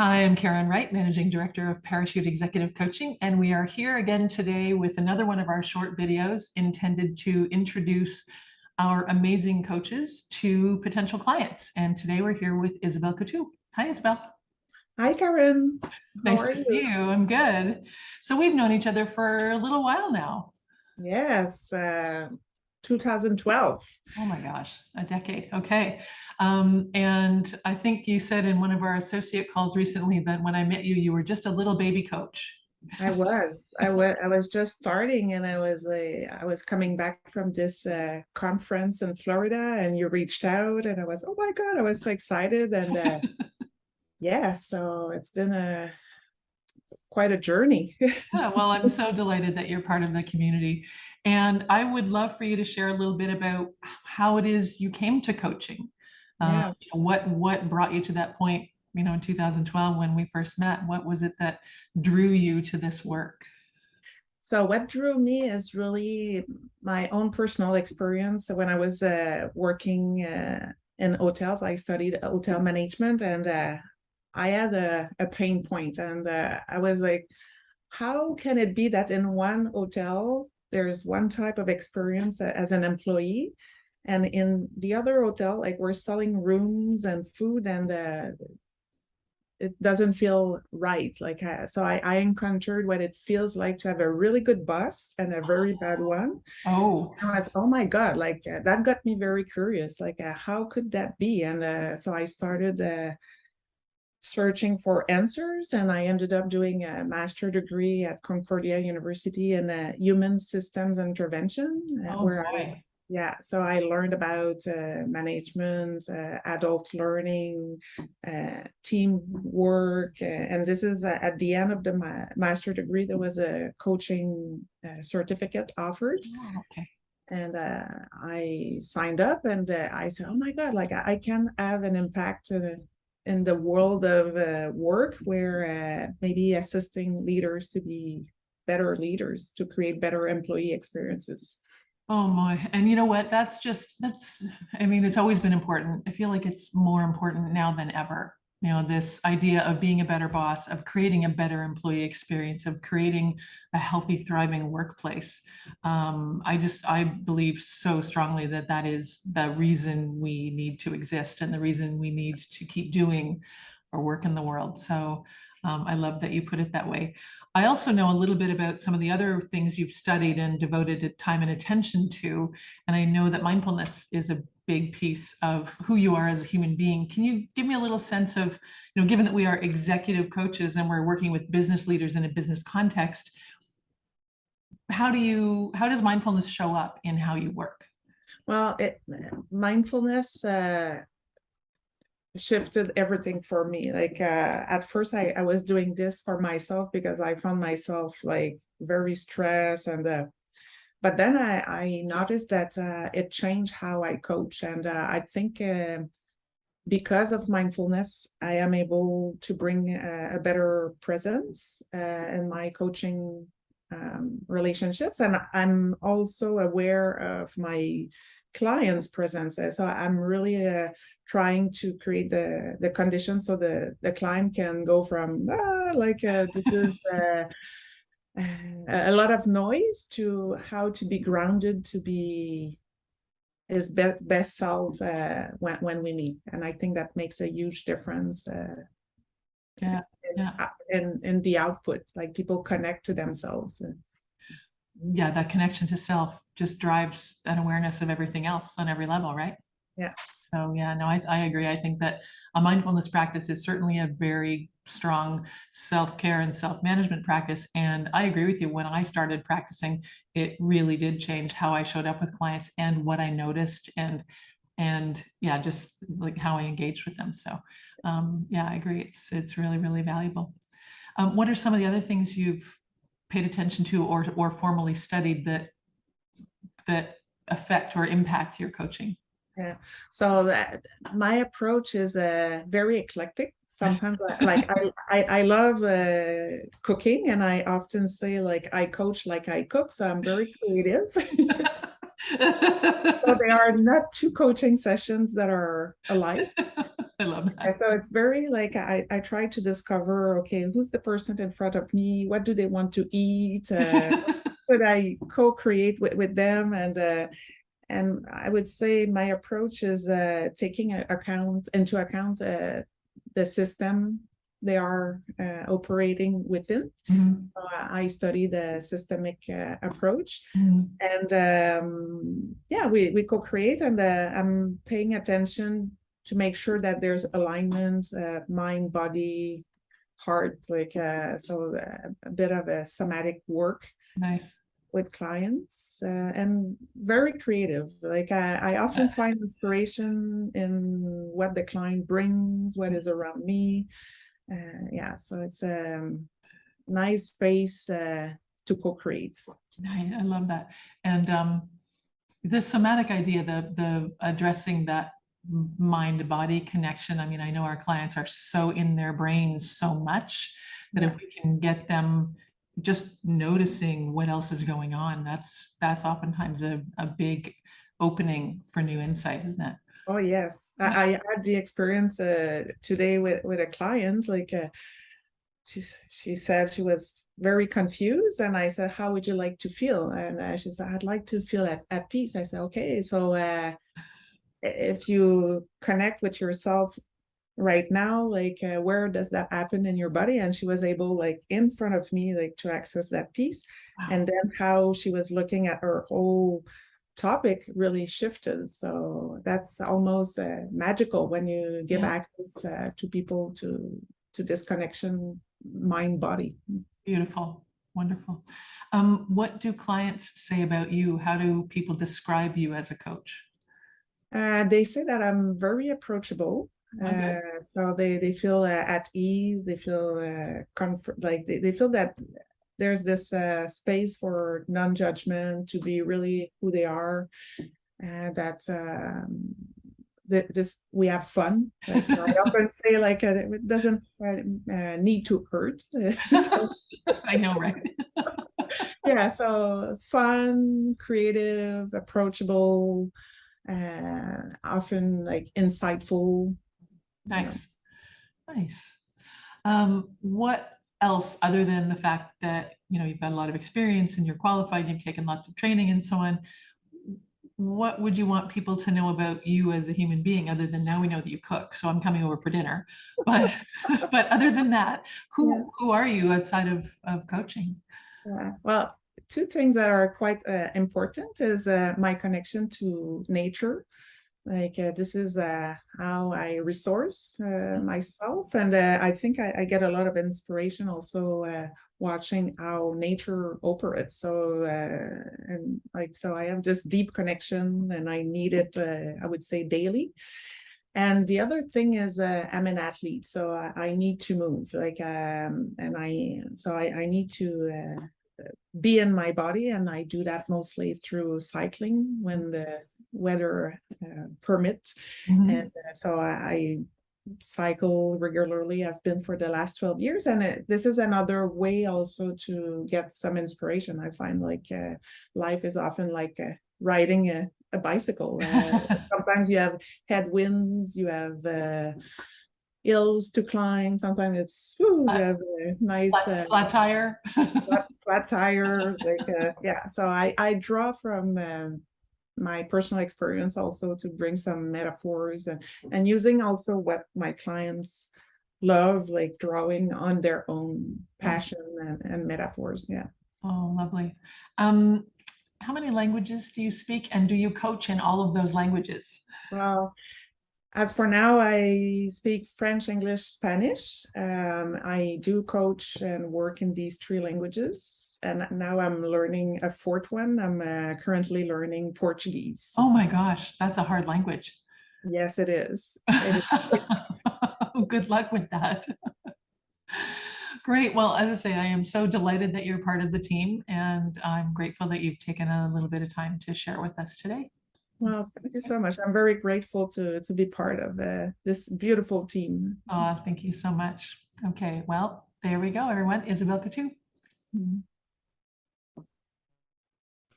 I am Karen Wright, Managing Director of Parachute Executive Coaching, and we are here again today with another one of our short videos intended to introduce our amazing coaches to potential clients. And today we're here with Izabel Coutu. Hi, Izabel. Hi, Karen. How Nice are to see you? you. I'm good. So we've known each other for a little while now. Yes, 2012. Oh my gosh, a decade. Okay. And I think you said in one of our associate calls recently that when I met you, you were just a little baby coach. I was just starting, and I was coming back from this conference in Florida, and you reached out, and I was, oh my God, I was so excited, and yeah, so it's been a quite a journey. Yeah, well, I'm so delighted that you're part of the community. And I would love for you to share a little bit about how it is you came to coaching. Yeah. What brought you to that point, in 2012 when we first met? What was it that drew you to this work? So what drew me is really my own personal experience. So when I was working in hotels, I studied hotel management, and I had a pain point, and I was like, how can it be that in one hotel there's one type of experience as an employee, and in the other hotel, like we're selling rooms and food, and it doesn't feel right. Like I encountered what it feels like to have a really good boss and a very bad one. Oh, I was, oh my God, like that got me very curious. Like, how could that be? And so I started searching for answers, and I ended up doing a master degree at Concordia University in human systems intervention, oh where boy. yeah, so I learned about management, adult learning, teamwork, and this is at the end of the master degree. There was a coaching certificate offered, Oh, okay. and I signed up, and I said, "Oh my God! Like I can have an impact in the world of work, where maybe assisting leaders to be better leaders, to create better employee experiences." Oh my. And you know what? I mean, it's always been important. I feel like it's more important now than ever. This idea of being a better boss, of creating a better employee experience, of creating a healthy, thriving workplace. I believe so strongly that that is the reason we need to exist and the reason we need to keep doing our work in the world. So I love that you put it that way. I also know a little bit about some of the other things you've studied and devoted time and attention to. And I know that mindfulness is a big piece of who you are as a human being. Can you give me a little sense of, given that we are executive coaches and we're working with business leaders in a business context, how does mindfulness show up in how you work? Well, mindfulness shifted everything for me. Like at first, I was doing this for myself because I found myself like very stressed, and but then I noticed that it changed how I coach, and I think because of mindfulness, I am able to bring a better presence in my coaching relationships, and I'm also aware of my clients' presence. So I'm really trying to create the conditions so the client can go from this a lot of noise to how to be grounded, to be his best self when we meet. And I think that makes a huge difference Yeah, yeah, in the output, like people connect to themselves. yeah. That connection to self just drives an awareness of everything else on every level, right? Yeah. So yeah, no, I agree. I think that a mindfulness practice is certainly a very strong self-care and self-management practice. And I agree with you. When I started practicing, it really did change how I showed up with clients and what I noticed and yeah, just like how I engaged with them. So yeah, I agree. It's really, really valuable. What are some of the other things you've paid attention to or formally studied that affect or impact your coaching? Yeah. So my approach is very eclectic. Sometimes, like I love cooking, and I often say like I coach like I cook. So I'm very creative. So there are not two coaching sessions that are alike. I love And that. so it's very like I try to discover, okay, who's the person in front of me? What do they want to eat? Could I co-create with them? And I would say my approach is taking into account the system they are operating within. Mhm, So I study the systemic approach, mhm. and yeah, we co-create, and I'm paying attention to make sure that there's alignment, mind, body, heart, like so a bit of a somatic work Nice. with clients, and very creative. Like I often find inspiration in what the client brings, what is around me. Yeah, so it's a nice space to co-create. I love that. And the somatic idea, the addressing that mind-body connection. I mean, I know our clients are so in their brains so much that Yeah. if we can get them just noticing what else is going on, that's oftentimes a big opening for new insight, isn't it? Oh yes, Yeah. I had the experience today with a client. Like she said she was very confused, and I said, "How would you like to feel?" And she said, "I'd like to feel at peace." I said, "Okay, so if you connect with yourself right now, like where does that happen in your body?" And she was able, like in front of me, like to access that peace. Wow. And then how she was looking at her whole topic really shifted. So that's almost magical when you give Yeah. access to people to this connection, mind body. Beautiful. Wonderful. What do clients say about you? How do people describe you as a coach? They say that I'm very approachable. Oh, good. So they feel at ease. They feel comfort. Like they feel that there's this space for non-judgment to be really who they are. That this we have fun. Like I often say, like it doesn't need to hurt. So I know, right? yeah, so fun, creative, approachable, often like insightful. Yeah. Nice. Nice. What else, other than the fact that you've got a lot of experience and you're qualified, you've taken lots of training and so on, what would you want people to know about you as a human being, other than now we know that you cook, so I'm coming over for dinner. But but other than that, Yeah. who are you outside of coaching? Well, two things that are quite important is my connection to nature. Like this is how I resource myself, and I think I get a lot of inspiration also watching how nature operates. So and like so, I have this deep connection, and I need it. I would say daily. And the other thing is I'm an athlete, so I need to move. Like and I need to be in my body, and I do that mostly through cycling when the weather permit. Mhm. And so I cycle regularly. I've been for the last 12 years, and this is another way also to get some inspiration. I find like life is often like riding a bicycle. Sometimes you have headwinds, you have hills to climb. Sometimes it's you Flat, have a nice flat tire. flat tires. Like yeah, so I draw from my personal experience also to bring some metaphors, and using also what my clients love, like drawing on their own Yeah. passion and metaphors. Yeah. Oh, lovely. Um, how many languages do you speak, and do you coach in all of those languages? Well, as for now, I speak French, English, Spanish. I do coach and work in these three languages. And now I'm learning a fourth one. I'm currently learning Portuguese. Oh my gosh, that's a hard language. Yes, it is. It is. Good luck with that. Great. Well, as I say, I am so delighted that you're part of the team, and I'm grateful that you've taken a little bit of time to share with us today. Well, thank you so much. I'm very grateful to be part of this beautiful team. Thank you so much. Okay, well, there we go, everyone. Izabel Coutu. Mhm.